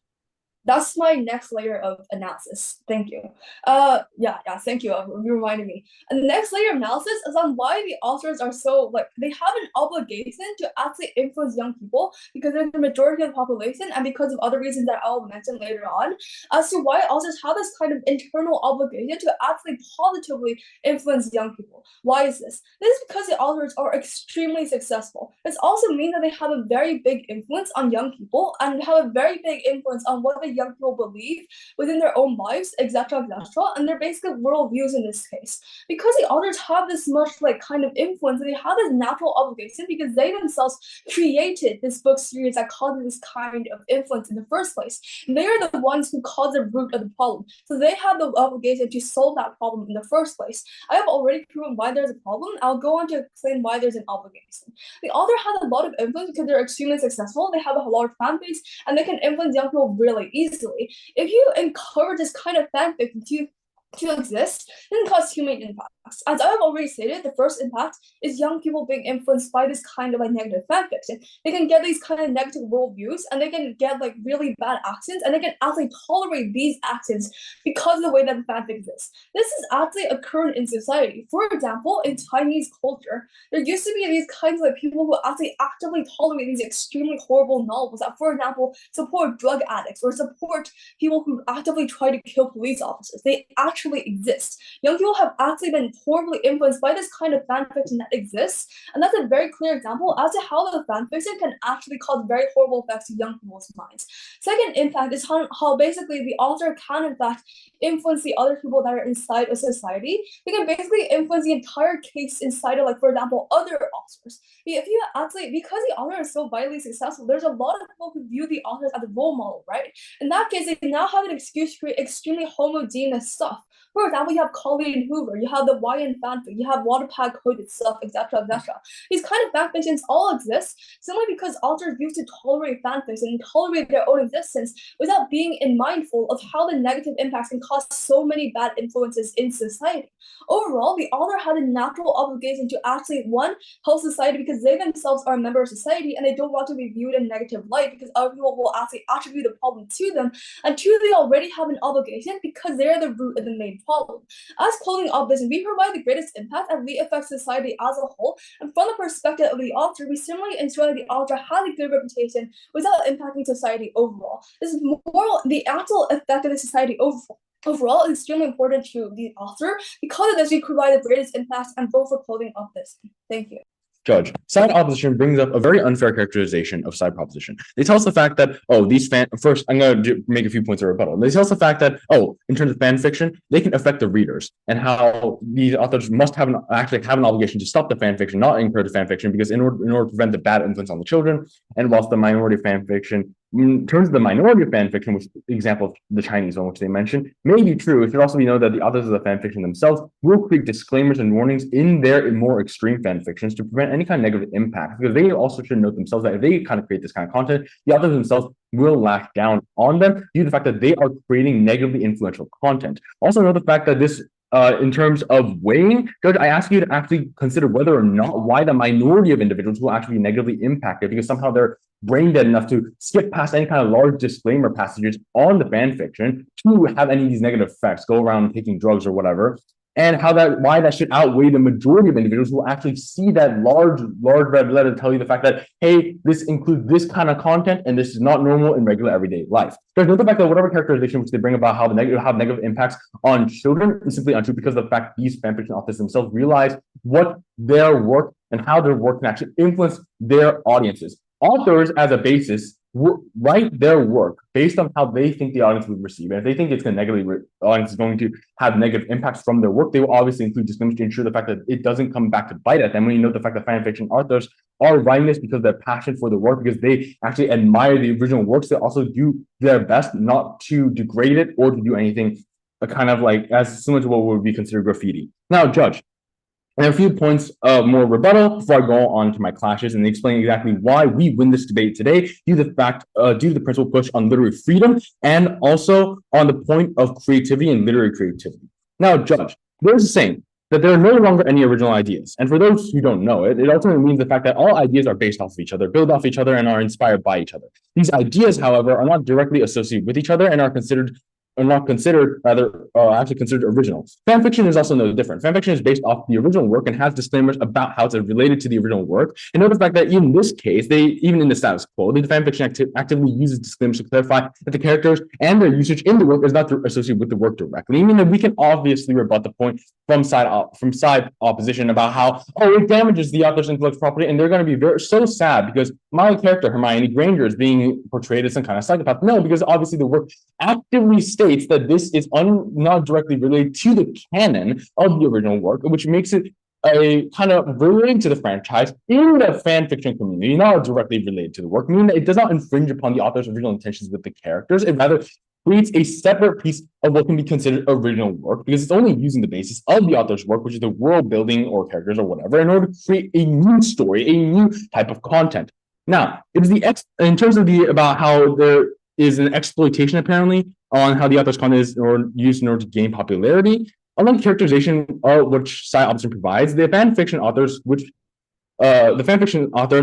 That's my next layer of analysis. Thank you. Thank you. You reminded me. And the next layer of analysis is on why the authors are so they have an obligation to actually influence young people because they're the majority of the population and because of other reasons that I'll mention later on as to why authors have this kind of internal obligation to actually positively influence young people. Why is this? This is because the authors are extremely successful. This also means that they have a very big influence on young people and have a very big influence on what the young people believe within their own lives, etc., and they're basically worldviews in this case. Because the authors have this much kind of influence, they have this natural obligation because they themselves created this book series that caused this kind of influence in the first place. And they are the ones who caused the root of the problem. So they have the obligation to solve that problem in the first place. I have already proven why there's a problem. I'll go on to explain why there's an obligation. The author has a lot of influence because they're extremely successful. They have a large fan base and they can influence young people really easily. If you encourage this kind of fanfic to exist, then cause human impacts. As I have already stated, the first impact is young people being influenced by this kind of negative fanfiction. They can get these kind of negative worldviews and they can get really bad actions and they can actually tolerate these actions because of the way that the fanfic exists. This is actually occurring in society. For example, in Chinese culture, there used to be these kinds of people who actually actively tolerate these extremely horrible novels that, for example, support drug addicts or support people who actively try to kill police officers. They actually exist. Young people have actually been horribly influenced by this kind of fanfiction that exists, and that's a very clear example as to how the fanfiction can actually cause very horrible effects to young people's minds. Second impact is how basically the author can in fact influence the other people that are inside a society. They can basically influence the entire case inside of, for example, other authors. If you actually, because the author is so widely successful, there's a lot of people who view the authors as a role model, right? In that case, they now have an excuse to create extremely homogeneous stuff. For example, you have Colleen Hoover, you have the YN fanfic, you have Wattpad code itself, etc., etc. These kind of fanfictions all exist simply because authors used to tolerate fanfics and tolerate their own existence without being mindful of how the negative impacts can cause so many bad influences in society. Overall, the author had a natural obligation to actually, one, help society because they themselves are a member of society and they don't want to be viewed in a negative light because other people will actually attribute the problem to them, and two, they already have an obligation because they are the root of the main problem. As clothing obligation, we provide the greatest impact and we affect society as a whole, and from the perspective of the author, we similarly ensure that the author has a good reputation without impacting society overall. This is more the actual effect of the society overall is extremely important to the author because of this we provide the greatest impact and vote for clothing of this. Thank you. Judge, side opposition brings up a very unfair characterization of side proposition. They tell us the fact that, first, I'm going to make a few points of rebuttal. They tell us the fact that, in terms of fan fiction, they can affect the readers and how these authors must actually have an obligation to stop the fan fiction, not encourage fan fiction, because in order to prevent the bad influence on the children, and whilst the minority fan fiction, in terms of the minority of fan fiction, which example of the Chinese one, which they mentioned, may be true. It should also be known that the authors of the fan fiction themselves will create disclaimers and warnings in their more extreme fan fictions to prevent any kind of negative impact, because they also should note themselves that if they kind of create this kind of content, the authors themselves will lash down on them due to the fact that they are creating negatively influential content. Also know the fact that this in terms of weighing, Judge, I ask you to actually consider whether or not why the minority of individuals will actually be negatively impacted because somehow they're brain dead enough to skip past any kind of large disclaimer passages on the fan fiction to have any of these negative effects, go around taking drugs or whatever, and why that should outweigh the majority of individuals who will actually see that large red letter to tell you the fact that, hey, this includes this kind of content and this is not normal in regular everyday life. There's no fact that whatever characterization which they bring about how negative impacts on children is simply untrue because of the fact these fanfiction authors themselves realize what their work and how their work can actually influence their audiences. Authors, as a basis, write their work based on how they think the audience would receive it. If they think it's going to the audience is going to have negative impacts from their work, they will obviously include disclaimers to ensure the fact that it doesn't come back to bite at them. When you know the fact that fan fiction authors are writing this because of their passion for the work, because they actually admire the original works, they also do their best not to degrade it or to do anything kind of like as similar to what would be considered graffiti. Now, Judge, and a few points of more rebuttal before I go on to my clashes and explain exactly why we win this debate today due to the principal push on literary freedom and also on the point of creativity and literary creativity. Now, Judge, there's a saying that there are no longer any original ideas. And for those who don't know it, it ultimately means the fact that all ideas are based off of each other, build off each other, and are inspired by each other. These ideas, however, are not directly associated with each other and actually considered original. Fan fiction is also no different. Fan fiction is based off the original work and has disclaimers about how it's related to the original work. And note the fact that in this case, even in the status quo, the fan fiction actively uses disclaimers to clarify that the characters and their usage in the work is not associated with the work directly. I mean, we can obviously rebut the point from side opposition about how, it damages the author's intellectual property, and they're going to be so sad because my character, Hermione Granger, is being portrayed as some kind of psychopath. No, because obviously the work actively states that this is not directly related to the canon of the original work, which makes it a kind of relating to the franchise in the fan fiction community, not directly related to the work, meaning that it does not infringe upon the author's original intentions with the characters. It rather creates a separate piece of what can be considered original work because it's only using the basis of the author's work, which is the world building or characters or whatever, in order to create a new story, a new type of content. Now, it is in terms of about how there is an exploitation apparently on how the author's content is used in order to gain popularity. Unlike characterization which side opposition provides, the fan fiction authors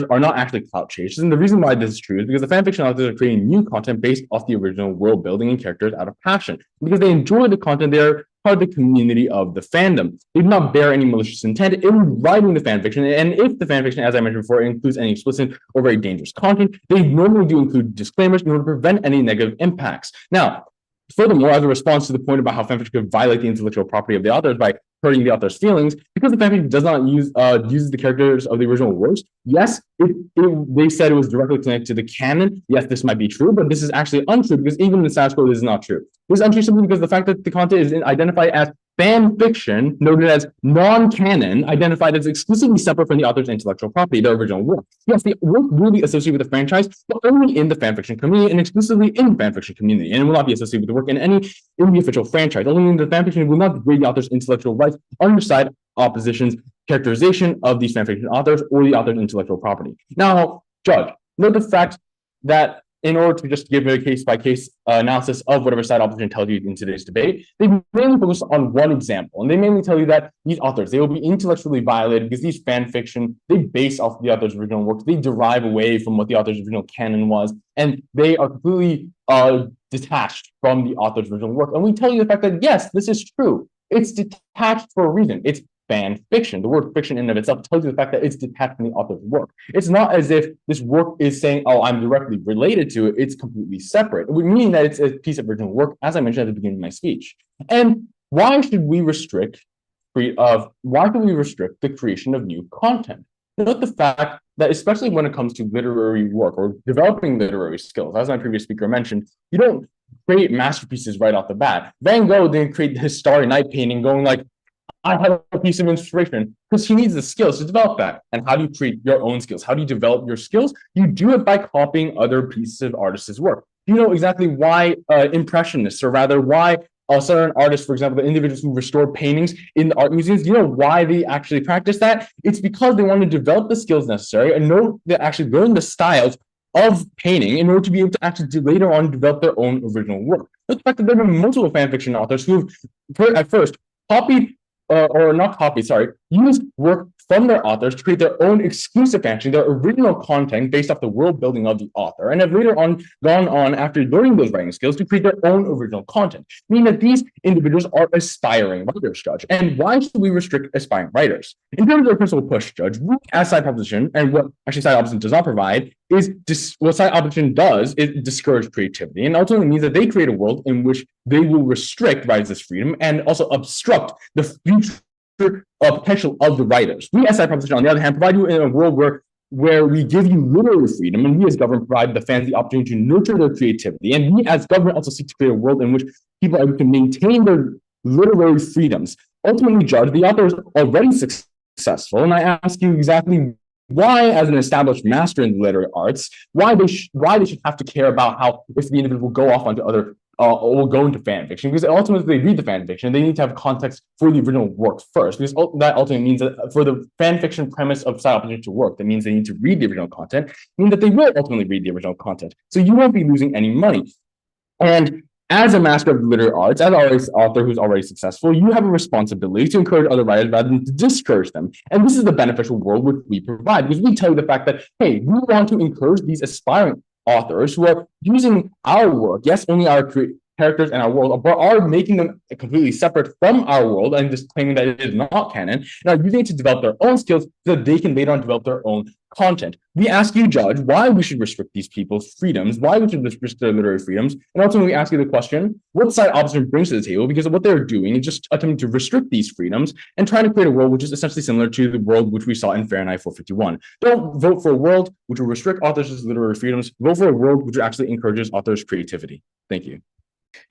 are not actually clout chasers. And the reason why this is true is because the fan fiction authors are creating new content based off the original world building and characters out of passion. Because they enjoy the content, they're part of the community of the fandom. They do not bear any malicious intent in writing the fan fiction. And if the fan fiction, as I mentioned before, includes any explicit or very dangerous content, they normally do include disclaimers in order to prevent any negative impacts. Now, furthermore, as a response to the point about how fanfiction could violate the intellectual property of the authors by hurting the author's feelings, because the fanfiction does not uses the characters of the original works, yes, they said it was directly connected to the canon. Yes, this might be true, but this is actually untrue because even in the status quo, this is not true. This is untrue simply because the fact that the content is identified as fan fiction, noted as non-canon, identified as exclusively separate from the author's intellectual property, the original work. Yes, the work will be associated with the franchise, but only in the fanfiction community and exclusively in the fanfiction community, and it will not be associated with the work in any in the official franchise. Only means that fanfiction will not degrade the author's intellectual rights under side opposition's characterization of these fanfiction authors or the author's intellectual property. Now, Judge, note the fact that in order to just give a case-by-case analysis of whatever side opposition tells you in today's debate, they mainly focus on one example, and they mainly tell you that these authors, they will be intellectually violated because these fan fiction, they base off the author's original works, they derive away from what the author's original canon was, and they are completely detached from the author's original work. And we tell you the fact that, yes, this is true. It's detached for a reason. It's fan fiction. The word fiction in and of itself tells you the fact that it's detached from the author's work. It's not as if this work is saying, oh, I'm directly related to it. It's completely separate. It would mean that it's a piece of original work, as I mentioned at the beginning of my speech. And why should we restrict the creation of new content? Note the fact that especially when it comes to literary work or developing literary skills, as my previous speaker mentioned, you don't create masterpieces right off the bat. Van Gogh didn't create his Starry Night painting going like, I have a piece of inspiration, because he needs the skills to develop that. And how do you create your own skills? How do you develop your skills? You do it by copying other pieces of artists' work. You know exactly why impressionists, or rather why certain artists, for example, the individuals who restore paintings in the art museums, you know why they actually practice that? It's because they want to develop the skills necessary and know they actually learn the styles of painting in order to be able to actually later on develop their own original work. The fact that there have been multiple fan fiction authors who have at first copied use work from their authors to create their own exclusive fanfiction, their original content based off the world building of the author, and have later on gone on after learning those writing skills to create their own original content, meaning that these individuals are aspiring writers, Judge. And why should we restrict aspiring writers? In terms of the principal push, Judge, we as side opposition, and what actually side opposition does not provide, what side opposition does is discourage creativity, and ultimately means that they create a world in which they will restrict writers' freedom and also obstruct the future potential of the writers. We as side opposition, on the other hand, provide you in a world where we give you literary freedom, and we as government provide the fans the opportunity to nurture their creativity, and we as government also seek to create a world in which people are able to maintain their literary freedoms. Ultimately, Judge, the author is already successful, and I ask you exactly why, as an established master in literary arts, why they should have to care about how if the individual will go off onto other will go into fan fiction, because ultimately they read the fan fiction, they need to have context for the original work first, because that ultimately means that for the fan fiction premise of side opposition to work, that means they need to read the original content, meaning that they will ultimately read the original content. So you won't be losing any money. And as a master of literary arts, as an author who's already successful, you have a responsibility to encourage other writers rather than to discourage them. And this is the beneficial world which we provide, because we tell you the fact that, hey, we want to encourage these aspiring authors who are using our work, yes, only our characters and our world, but are making them completely separate from our world and just claiming that it is not canon, and are using it to develop their own skills so that they can later on develop their own content. We ask you, Judge, why we should restrict these people's freedoms, why we should restrict their literary freedoms, and ultimately we ask you the question, what side opposition brings to the table, because what they're doing is just attempting to restrict these freedoms and trying to create a world which is essentially similar to the world which we saw in Fahrenheit 451. Don't vote for a world which will restrict authors' literary freedoms, vote for a world which actually encourages authors' creativity. Thank you.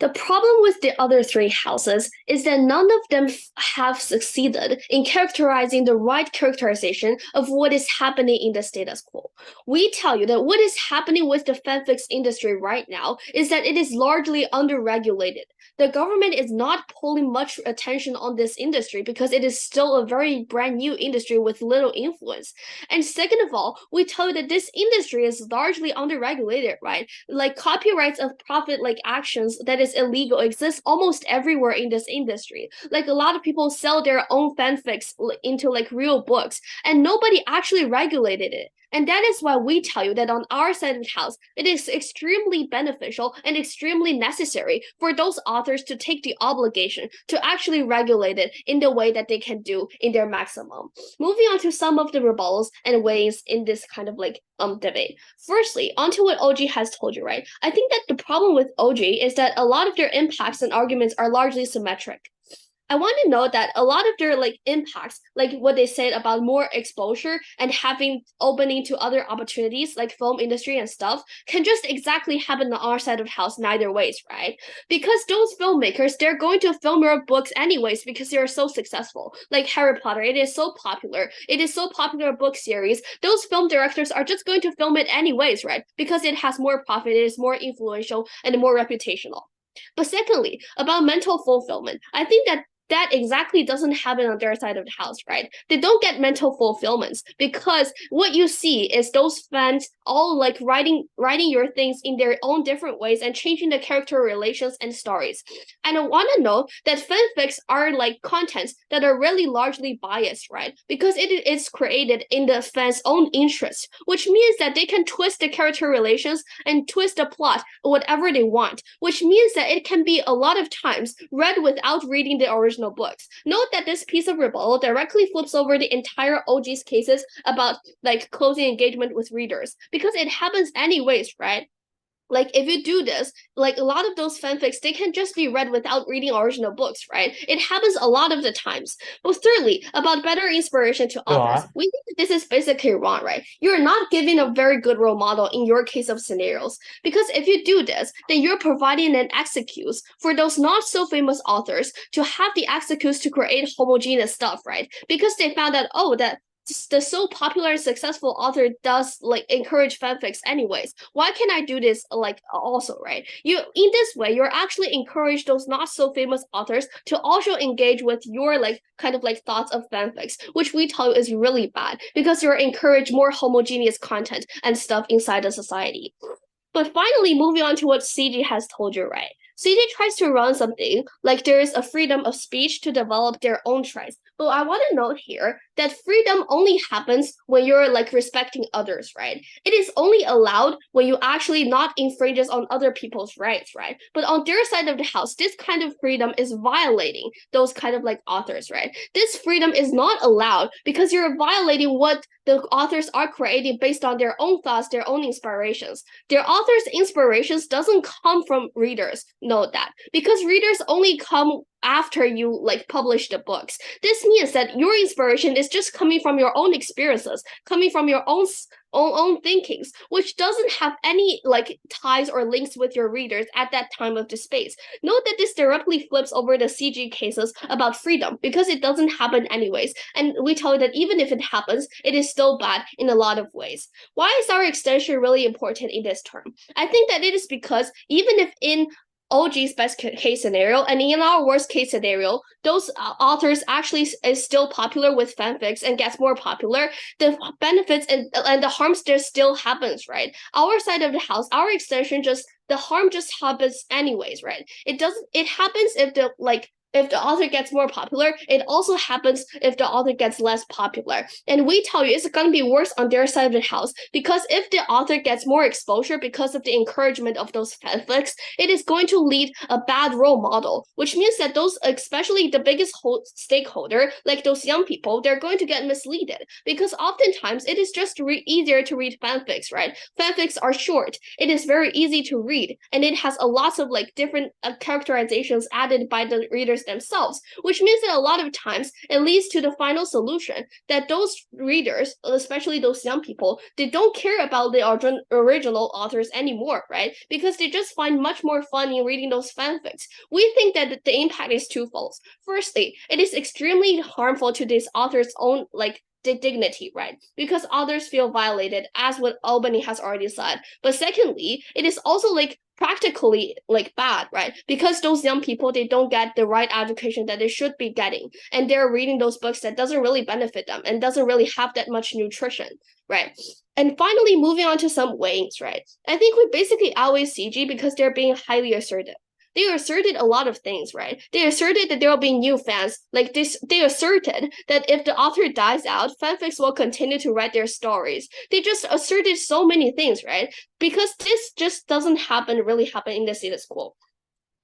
The problem with the other three houses is that none of them have succeeded in characterizing the right characterization of what is happening in the status quo. We tell you that what is happening with the fanfics industry right now is that it is largely underregulated. The government is not pulling much attention on this industry because it is still a very brand new industry with little influence. And second of all, we tell you that this industry is largely underregulated, right? Like copyrights of profit-like actions that is illegal exists almost everywhere in this industry. Like a lot of people sell their own fanfics into like real books, and nobody actually regulated it. And that is why we tell you that on our side of the house, it is extremely beneficial and extremely necessary for those authors to take the obligation to actually regulate it in the way that they can do in their maximum. Moving on to some of the rebuttals and ways in this kind of like debate. Firstly, onto what OG has told you, right? I think that the problem with OG is that a lot of their impacts and arguments are largely symmetric. I want to note that a lot of their like impacts, like what they said about more exposure and having opening to other opportunities like film industry and stuff, can just exactly happen on our side of the house neither ways, right? Because those filmmakers, they're going to film more books anyways because they are so successful. Like Harry Potter, it is so popular. It is so popular book series. Those film directors are just going to film it anyways, right? Because it has more profit, it is more influential and more reputational. But secondly, about mental fulfillment, I think that exactly doesn't happen on their side of the house, right? They don't get mental fulfillments because what you see is those fans all like writing your things in their own different ways and changing the character relations and stories. And I want to know that fanfics are like contents that are really largely biased, right? Because it is created in the fans' own interest, which means that they can twist the character relations and twist the plot whatever they want, which means that it can be a lot of times read without reading the original books. Note that this piece of rebuttal directly flips over the entire OG's cases about like closing engagement with readers, because it happens anyways, right? Like if you do this, like a lot of those fanfics, they can just be read without reading original books, right? It happens a lot of the times. But thirdly, about better inspiration to authors, we think that this is basically wrong, right? You're not giving a very good role model in your case of scenarios, because if you do this, then you're providing an excuse for those not so famous authors to have the excuse to create homogeneous stuff, right? Because they found that, oh, that the so popular and successful author does like encourage fanfics anyways. Why can't I do this like also, right? You in this way, you're actually encourage those not so famous authors to also engage with your like kind of like thoughts of fanfics, which we tell you is really bad because you're encourage more homogeneous content and stuff inside the society. But finally, moving on to what CG has told you, right? CG tries to run something like there is a freedom of speech to develop their own choice. But I want to note here that freedom only happens when you're like respecting others, right? It is only allowed when you actually not infringes on other people's rights, right? But on their side of the house, this kind of freedom is violating those kind of like authors, right? This freedom is not allowed because you're violating what the authors are creating based on their own thoughts, their own inspirations. Their authors' inspirations doesn't come from readers. Note that, because readers only come after you like publish the books. This means that your inspiration is just coming from your own experiences, coming from your own thinkings, which doesn't have any like ties or links with your readers at that time of the space. Note that this directly flips over the CG cases about freedom because it doesn't happen anyways, and we tell you that even if it happens, it is still bad in a lot of ways. Why is our extension really important in this term? I think that it is because even if in OG's best case scenario, and in our worst case scenario, those authors actually is still popular with fanfics and gets more popular, the benefits and the harms there still happens, right? Our side of the house, our extension the harm just happens anyways, right? It happens if the author gets more popular, it also happens if the author gets less popular. And we tell you it's going to be worse on their side of the house because if the author gets more exposure because of the encouragement of those fanfics, it is going to lead a bad role model, which means that those, especially the biggest stakeholder, like those young people, they're going to get misled because oftentimes it is just easier to read fanfics, right? Fanfics are short. It is very easy to read, and it has a lot of like different characterizations added by the readers themselves, which means that a lot of times it leads to the final solution that those readers, especially those young people, they don't care about the original authors anymore, right? Because they just find much more fun in reading those fanfics. We think that the impact is twofold. Firstly, it is extremely harmful to this author's own like dignity, right? Because others feel violated, as what Albany has already said. But secondly, it is also like practically like bad, right? Because those young people, they don't get the right education that they should be getting, and they're reading those books that doesn't really benefit them and doesn't really have that much nutrition, right? And finally, moving on to some weighings, right? I think we basically outweigh CG because they're being highly assertive. They asserted a lot of things, right? They asserted that there will be new fans. Like this, they asserted that if the author dies out, fanfics will continue to write their stories. They just asserted so many things, right? Because this just doesn't really happen in the status quo.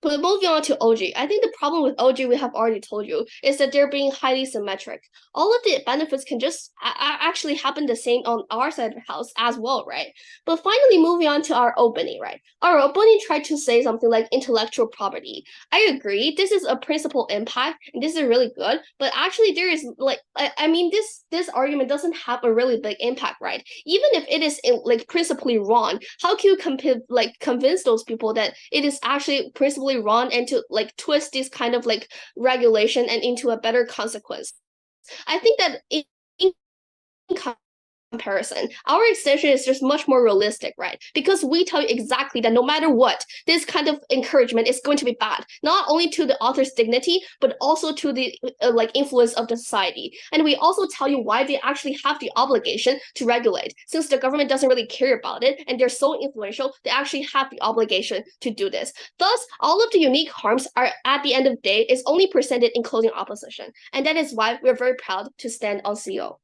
But moving on to OG, I think the problem with OG, we have already told you, is that they're being highly symmetric. All of the benefits can just actually happen the same on our side of the house as well, right? But finally, moving on to our opening, right? Our opening tried to say something like intellectual property. I agree, this is a principal impact, and this is really good, but actually there is like, I mean, this argument doesn't have a really big impact, right? Even if it is like principally wrong, how can you convince those people that it is actually principally wrong and to like twist this kind of like regulation and into a better consequence? I think that in comparison. Our extension is just much more realistic, right? Because we tell you exactly that no matter what, this kind of encouragement is going to be bad, not only to the author's dignity, but also to the influence of the society. And we also tell you why they actually have the obligation to regulate. Since the government doesn't really care about it and they're so influential, they actually have the obligation to do this. Thus, all of the unique harms are, at the end of the day, is only presented in closing opposition. And that is why we're very proud to stand on CO.